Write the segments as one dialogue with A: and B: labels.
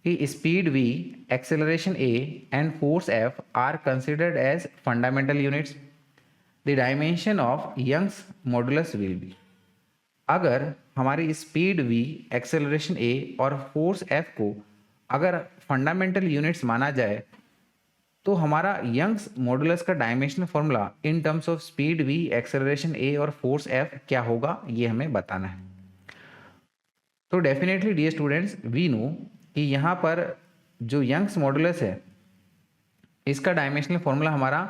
A: कि speed v, acceleration a and force f are considered as fundamental units, the dimension of Young's modulus will be. अगर हमारी speed v, acceleration a और force f को अगर fundamental units माना जाए तो हमारा यंग्स मॉडुलस का dimensional formula in terms of speed v, acceleration a और फोर्स f क्या होगा, ये हमें बताना है। तो definitely dear students, we know कि यहाँ पर जो यंग्स मॉडुलस है इसका डायमेंशनल फॉर्मूला हमारा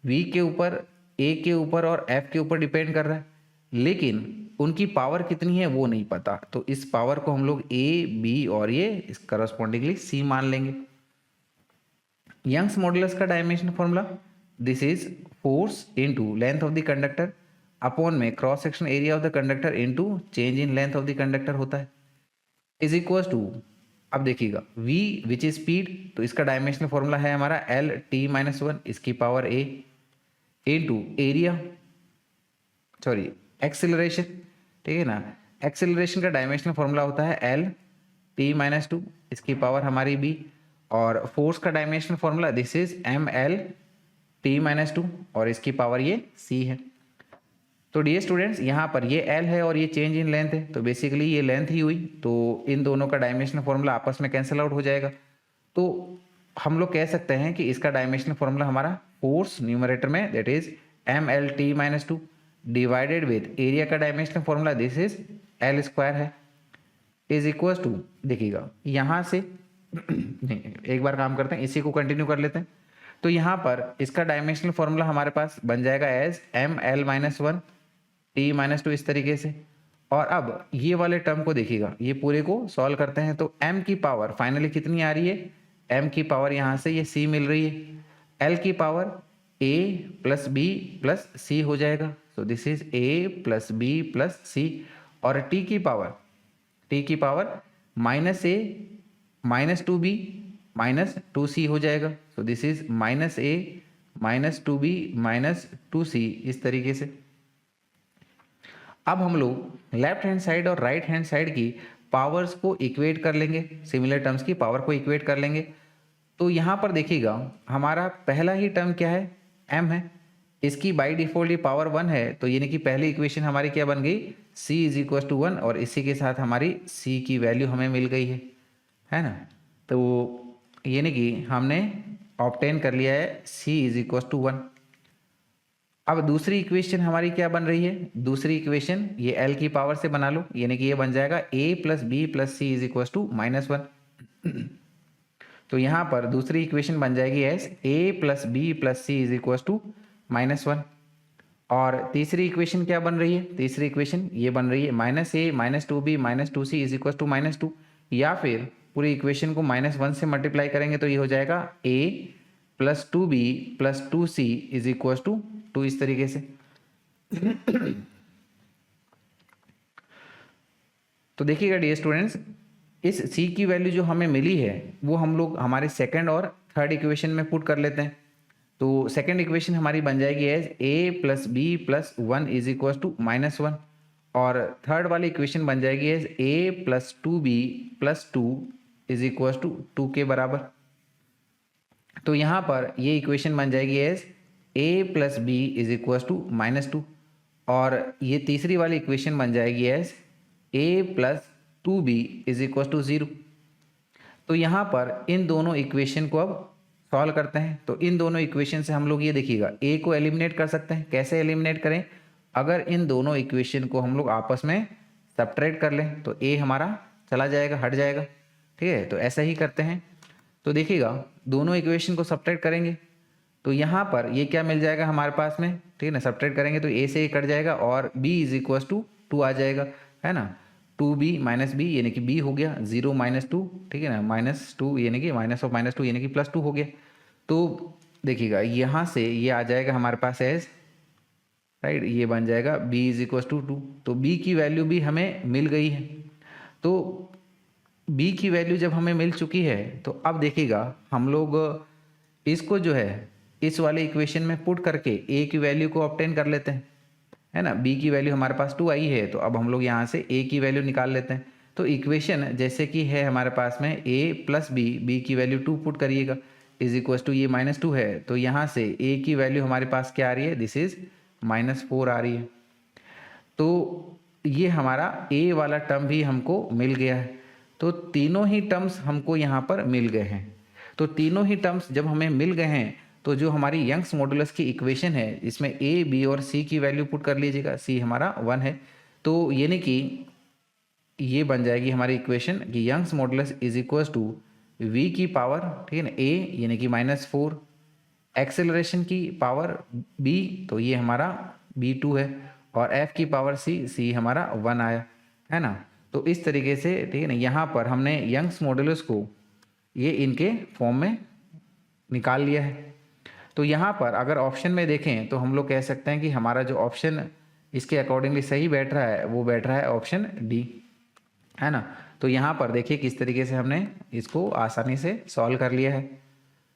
A: v के ऊपर, a के ऊपर और f के ऊपर डिपेंड कर रहा है, लेकिन उनकी पावर कितनी है वो नहीं पता। तो इस पावर को हम लोग a, b और ये इस करस्पॉन्डिंगली c मान लेंगे। यंग्स मॉडुलस का dimension formula, this is force into length of the conductor upon में cross section area of the conductor into change in length of the conductor होता है, इज इक्वल टू, अब देखिएगा v which is speed, तो इसका dimensional formula है हमारा L T minus one इसकी power a into area, sorry acceleration, ठीक है ना। एक्सेलरेशन का डायमेंशनल फॉर्मूला होता है एल टी माइनस टू इसकी पावर हमारी b, और फोर्स का dimensional formula this is M L T minus two और इसकी पावर ये c है। तो डियर स्टूडेंट्स, यहाँ पर ये L है और ये चेंज इन लेंथ है, तो बेसिकली ये लेंथ ही हुई, तो इन दोनों का डायमेंशनल फॉर्मूला आपस में कैंसिल आउट हो जाएगा। तो हम लोग कह सकते हैं कि इसका डायमेंशनल फॉर्मूला हमारा फोर्स न्यूमरेटर में that is M L T minus two divided with area का dimensional formula this is L square है, इज इक्वल टू, देखिएगा यहाँ से नहीं, एक बार काम करते हैं, इसी को कंटिन्यू कर लेते हैं। तो यहाँ पर इसका डायमेंशनल फॉर्मूला हमारे पास बन जाएगा as M L minus one T minus two इस तरीके से। और अब ये वाले टर्म को देखिएगा, ये पूरे को सॉल्व करते हैं तो m की पावर फाइनली कितनी आ रही है, m की पावर यहाँ से ये c मिल रही है, l की power a plus b plus c हो जाएगा, so this is a plus b plus c, और t की power minus a minus two B minus two C हो जाएगा, so this is minus a minus two B minus two C इस तरीके से। अब हम लोग लेफ्ट हैंड साइड और राइट हैंड साइड की पावर्स को इक्वेट कर लेंगे, सिमिलर टर्म्स की पावर को इक्वेट कर लेंगे। तो यहाँ पर देखिएगा हमारा पहला ही टर्म क्या है, m है, इसकी बाई डिफॉल्ट ये पावर 1 है, तो यानी कि पहली इक्वेशन हमारी क्या बन गई, c इज इक्वल टू 1, और इसी के साथ हमारी c की वैल्यू हमें मिल गई है ना। तो यानी कि हमने ऑब्टेन कर लिया है c इज इक्वल टू 1। अब दूसरी इक्वेशन हमारी क्या बन रही है, दूसरी इक्वेशन ये l की पावर से बना लो, यानी कि ये बन जाएगा a plus B plus C is equal to minus one. तो यहाँ पर दूसरी इक्वेशन बन जाएगी as a plus B plus C is equal to minus one. और तीसरी इक्वेशन क्या बन रही है, तीसरी इक्वेशन ये बन रही है minus a minus two B minus two C is equal to minus two, या फिर पूरी इक्वेशन को माइनस वन से मल्टीप्लाई करेंगे तो ये हो जाएगा a plus two B plus two C is equal to इस तरीके से। तो देखिएगा डियर स्टूडेंट्स, इस c की वैल्यू जो हमें मिली है वो हम लोग हमारे सेकंड और थर्ड इक्वेशन में पुट कर लेते हैं। तो सेकंड इक्वेशन हमारी बन जाएगी as a plus B plus one is equal to minus one, और थर्ड वाली इक्वेशन बन जाएगी as a plus two B plus two is equal to two के बराबर। तो यहाँ पर ये इक्वेशन बन जाएगी as a plus B is equal to minus two, और ये तीसरी वाली इक्वेशन बन जाएगी as a plus two B is equal to zero. तो यहाँ पर इन दोनों इक्वेशन को अब सॉल्व करते हैं। तो इन दोनों इक्वेशन से हम लोग ये देखिएगा a को एलिमिनेट कर सकते हैं। कैसे एलिमिनेट करें, अगर इन दोनों इक्वेशन को हम लोग आपस में सब्ट्रैक्ट कर लें तो a हमारा चला जाएगा, हट जाएगा, ठीक है। तो ऐसा ही करते हैं। तो देखिएगा दोनों इक्वेशन को सब्ट्रैक्ट करेंगे तो यहाँ पर ये क्या मिल जाएगा हमारे पास में, ठीक है ना। सब्ट्रैक्ट करेंगे तो a से a कट जाएगा और b is equal to two आ जाएगा, है ना। टू बी माइनस बी यानी कि b हो गया, जीरो माइनस टू, ठीक है ना, माइनस टू यानी कि माइनस ऑफ माइनस टू यानी कि प्लस टू हो गया। तो देखिएगा यहाँ से ये आ जाएगा हमारे पास एज, राइट, ये बन जाएगा b is equal to two. तो b की वैल्यू भी हमें मिल गई है। तो b की वैल्यू जब हमें मिल चुकी है तो अब देखिएगा हम लोग इसको जो है इस वाले इक्वेशन में पुट करके a की वैल्यू को ऑब्टेन कर लेते हैं, है ना। b की वैल्यू हमारे पास टू आई है, तो अब हम लोग यहाँ से a की वैल्यू निकाल लेते हैं। तो इक्वेशन जैसे कि है हमारे पास में a प्लस बी की वैल्यू 2 पुट करिएगा इज इक्वल टू ये -2 है, तो यहाँ से a की वैल्यू हमारे पास क्या आ रही है, दिस इज -4 आ रही है। तो ये हमारा a वाला टर्म भी हमको मिल गया है। तो तीनों ही टर्म्स हमको यहाँ पर मिल गए हैं। तो तीनों ही टर्म्स जब हमें मिल गए हैं तो जो हमारी यंग्स मॉडुलस की इक्वेशन है इसमें a b और c की वैल्यू पुट कर लीजिएगा। c हमारा 1 है, तो यानी कि ये बन जाएगी हमारी इक्वेशन कि Young's modulus is equal to v की पावर, ठीक है ना, a यानी कि -4, एक्सेलरेशन की पावर b, तो ये हमारा b2 है, और f की पावर c हमारा 1 आया, है ना। तो इस तरीके से, ठीक है ना, यहाँ पर हमने यंग्स मॉडुलस को ये इनके फॉर्म में निकाल लिया है। तो यहाँ पर अगर ऑप्शन में देखें तो हम लोग कह सकते हैं कि हमारा जो ऑप्शन इसके अकॉर्डिंगली सही बैठ रहा है वो बैठ रहा है ऑप्शन डी, है ना। तो यहाँ पर देखिए किस तरीके से हमने इसको आसानी से सॉल्व कर लिया है।